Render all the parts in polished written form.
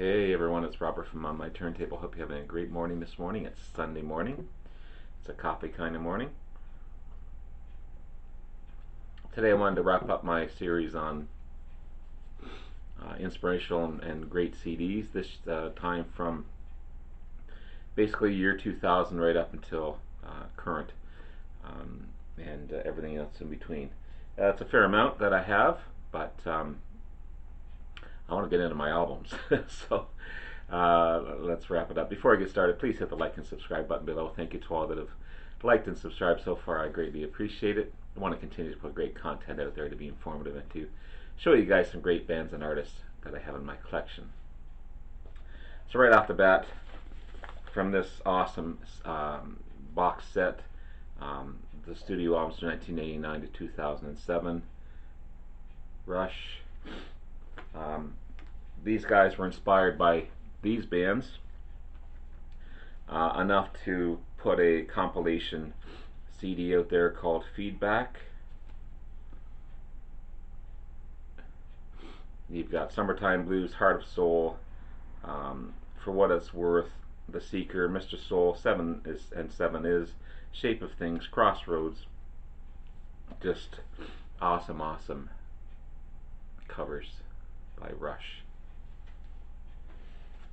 Hey everyone, it's Robert from On My Turntable. Hope you're having a great morning this morning. It's Sunday morning. It's a coffee kind of morning. Today I wanted to wrap up my series on inspirational and great CDs. This time from basically year 2000 right up until current, and everything else in between. It's a fair amount that I have, but I want to get into my albums. So let's wrap it up. Before I get started, please hit the like and subscribe button below. Thank you to all that have liked and subscribed so far. I greatly appreciate it. I want to continue to put great content out there to be informative and to show you guys some great bands and artists that I have in my collection. So right off the bat, from this awesome box set, the studio albums from 1989 to 2007, Rush. These guys were inspired by these bands enough to put a compilation CD out there called Feedback. You've got Summertime Blues, Heart of Soul, For What It's Worth, The Seeker, Mr. Soul, 7 is, Shape of Things, Crossroads. Just awesome covers by Rush.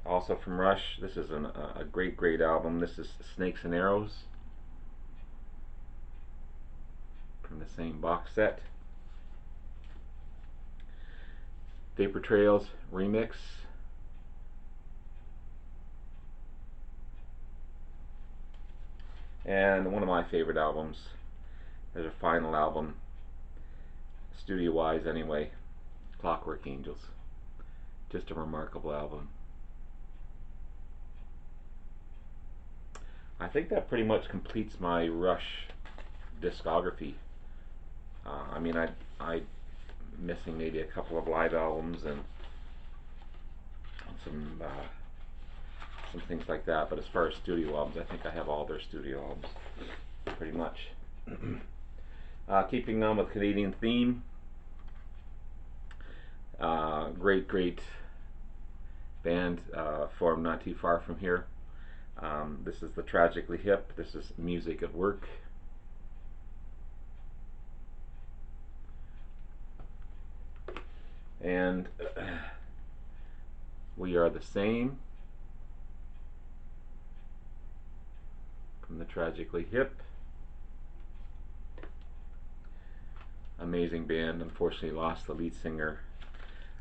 Also from Rush, this is a great album. This is Snakes and Arrows from the same box set. Vapor Trails Remix. And one of my favorite albums, their final album, studio-wise anyway, Clockwork Angels. Just a remarkable album. I think that pretty much completes my Rush discography. I mean, I'm missing maybe a couple of live albums and some things like that, but as far as studio albums, I think I have all their studio albums, pretty much. Keeping on with Canadian theme, great band formed not too far from here. This is the Tragically Hip. This is Music at Work. And We Are the Same from the Tragically Hip. Amazing band. Unfortunately lost the lead singer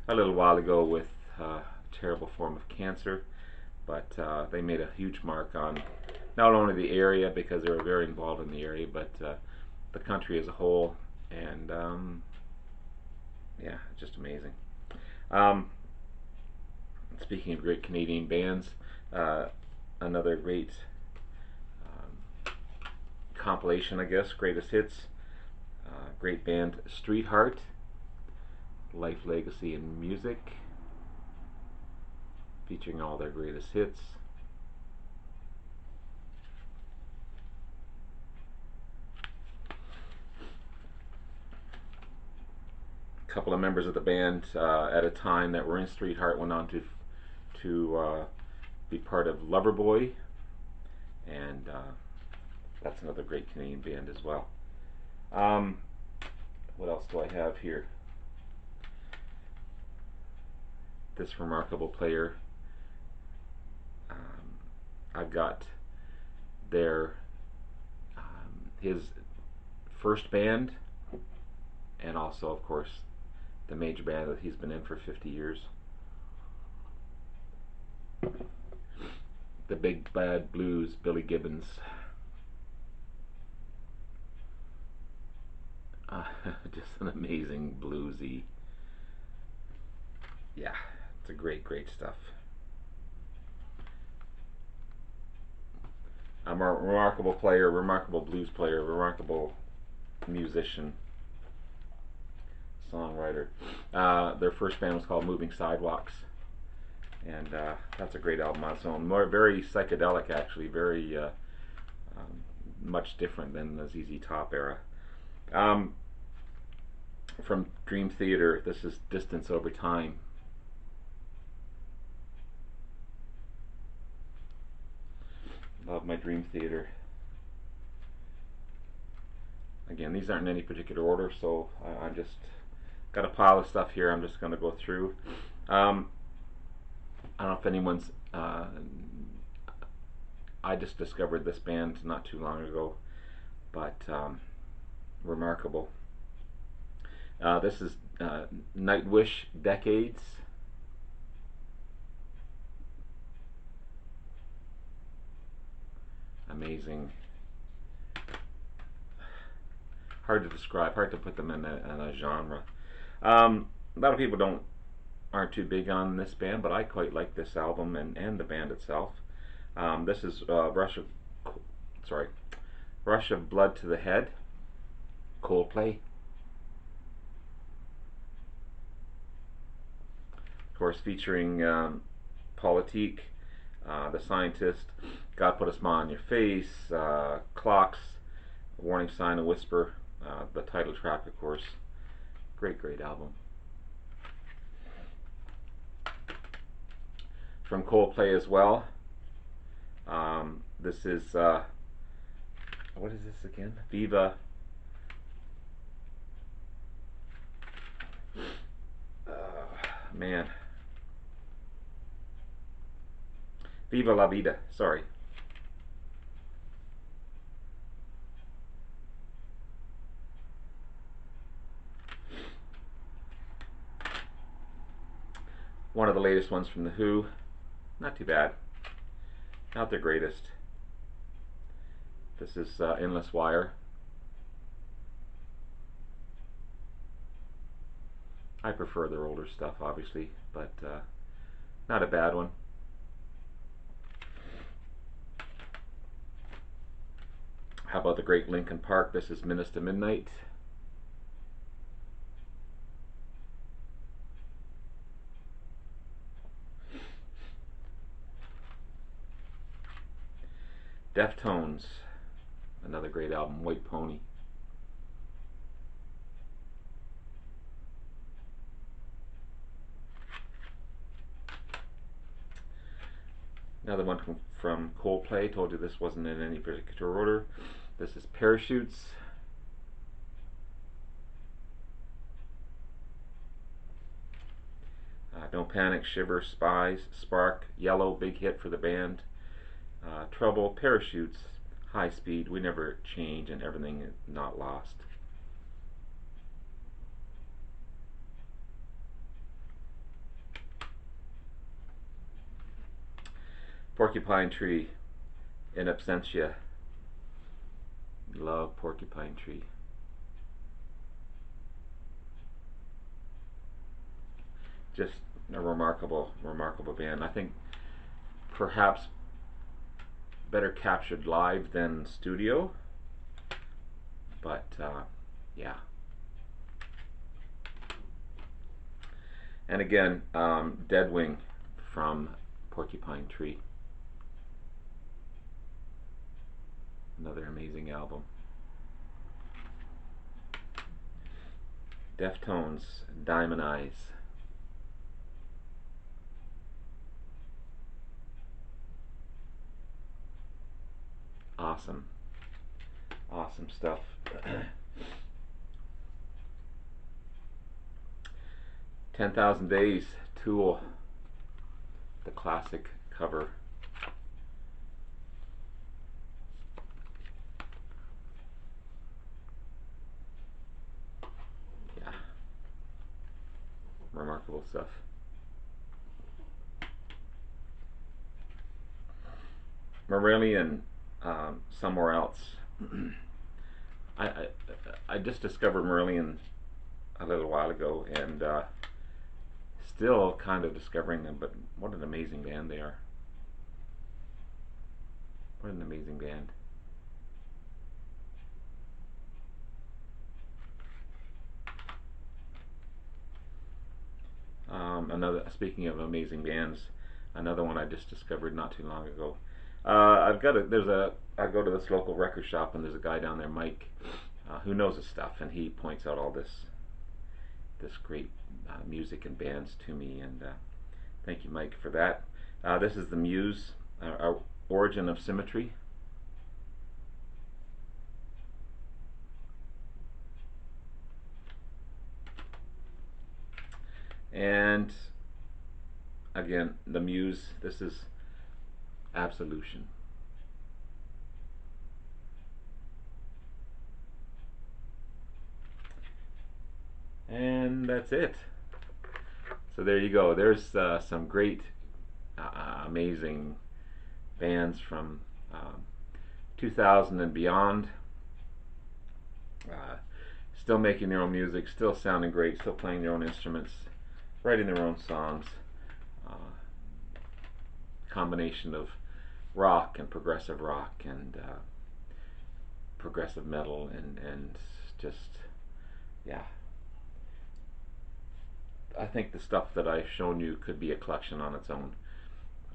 a little while ago with a terrible form of cancer, but they made a huge mark on not only the area, because they were very involved in the area, but the country as a whole. And yeah, just amazing. Speaking of great Canadian bands, another great compilation, I guess, greatest hits. Great band, Streetheart, Life, Legacy, and Music, featuring all their greatest hits. A couple of members of the band at a time that were in Streetheart went on to be part of Loverboy, and that's another great Canadian band as well. What else do I have here? This remarkable player. I've got his first band, and also, of course, the major band that he's been in for 50 years. The Big Bad Blues, Billy Gibbons. Just an amazing bluesy. Yeah, it's a great stuff. A remarkable player, remarkable blues player, remarkable musician, songwriter. Their first band was called Moving Sidewalks, and that's a great album on its own. Very psychedelic, actually, very much different than the ZZ Top era. From Dream Theater, this is Distance Over Time. Dream Theater. Again, these aren't in any particular order, so I just got a pile of stuff here I'm just going to go through. I don't know if anyone's I just discovered this band not too long ago, but remarkable. This is Nightwish, Decades. Amazing. Hard to describe, hard to put them in a genre. A lot of people aren't too big on this band, but I quite like this album and the band itself. This is Rush of Blood to the Head, Coldplay. Of course, featuring Politique, The Scientist, God Put a Smile on Your Face, Clocks, Warning Sign, A Whisper, the title track, of course. Great, great album. From Coldplay as well. This is, what is this again? Viva. Man. Viva La Vida, sorry. One of the latest ones from The Who. Not too bad. Not their greatest. This is Endless Wire. I prefer their older stuff, obviously, but not a bad one. How about the great Linkin Park? This is Minutes to Midnight. Deftones, another great album, White Pony. Another one from Coldplay. Told you this wasn't in any particular order. This is Parachutes. Don't Panic, Shiver, Spies, Spark, Yellow, big hit for the band. Trouble, Parachutes, High Speed, We Never Change, and Everything Is Not Lost. Porcupine Tree, In Absentia. Love Porcupine Tree. Just a remarkable, remarkable band. I think perhaps better captured live than studio, but yeah. And again, Deadwing from Porcupine Tree. Another amazing album. Deftones, Diamond Eyes. Awesome. Awesome stuff. 10,000 Days, Tool. The classic cover. Yeah. Remarkable stuff. Merlin, Somewhere Else. I just discovered Merlin a little while ago, and still kind of discovering them, but what an amazing band they are. What an amazing band. Speaking of amazing bands, another one I just discovered not too long ago. I go to this local record shop, and there's a guy down there, Mike, who knows his stuff, and he points out all this great music and bands to me, and thank you, Mike, for that. This is the Muse, Origin of Symmetry. And again, the Muse, this is Absolution. And that's it. So there you go. There's some great, amazing bands from 2000 and beyond. Uh, Still making their own music, still sounding great, still playing their own instruments, writing their own songs. Uh, Combination of rock and progressive rock and progressive metal and just, yeah. I think the stuff that I've shown you could be a collection on its own.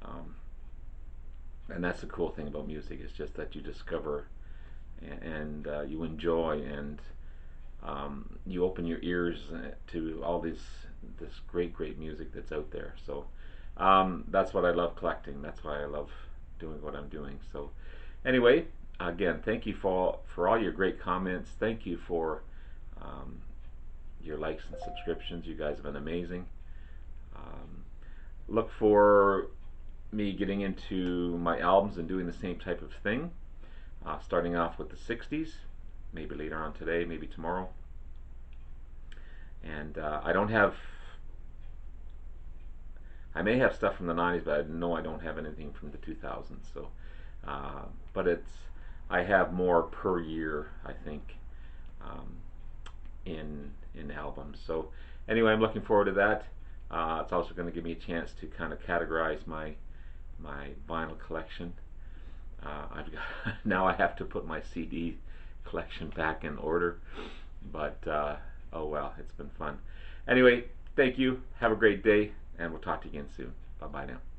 Um, and that's the cool thing about music, is just that you discover and you enjoy, and you open your ears to all this great music that's out there. So that's what I love collecting. That's why I love doing what I'm doing. So anyway, again, thank you for all your great comments. Thank you for um, your likes and subscriptions. You guys have been amazing. Look for me getting into my albums and doing the same type of thing. Starting off with the 60s, maybe later on today, maybe tomorrow. And I may have stuff from the 90s, but I know I don't have anything from the 2000s. So, but I have more per year, I think, um, in albums. So anyway, I'm looking forward to that. It's also going to give me a chance to kind of categorize my vinyl collection. I've got now I have to put my CD collection back in order, but oh well, it's been fun. Anyway, thank you. Have a great day, and we'll talk to you again soon. Bye bye now.